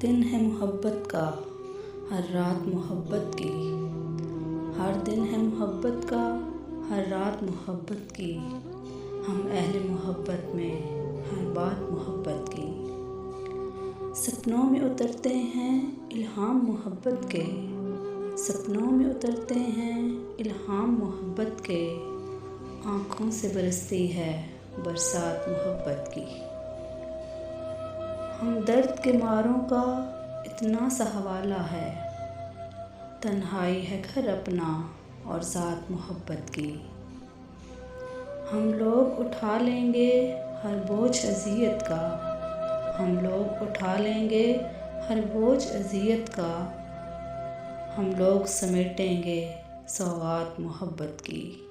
दिन है मोहब्बत का, हर रात मोहब्बत की। हर दिन है मोहब्बत का, हर रात मोहब्बत की। हम अहले मोहब्बत में हर बात मोहब्बत की। सपनों में उतरते हैं इल्हाम मोहब्बत के। सपनों में उतरते हैं इल्हाम मोहब्बत के। आँखों से बरसती है बरसात मोहब्बत की। हम दर्द के मारों का इतना सा हवाला है। तन्हाई है घर अपना और ज़ात मोहब्बत की। हम लोग उठा लेंगे हर बोझ अज़ियत का। हम लोग उठा लेंगे हर बोझ अज़ियत का। हम लोग समेटेंगे सौगात मोहब्बत की।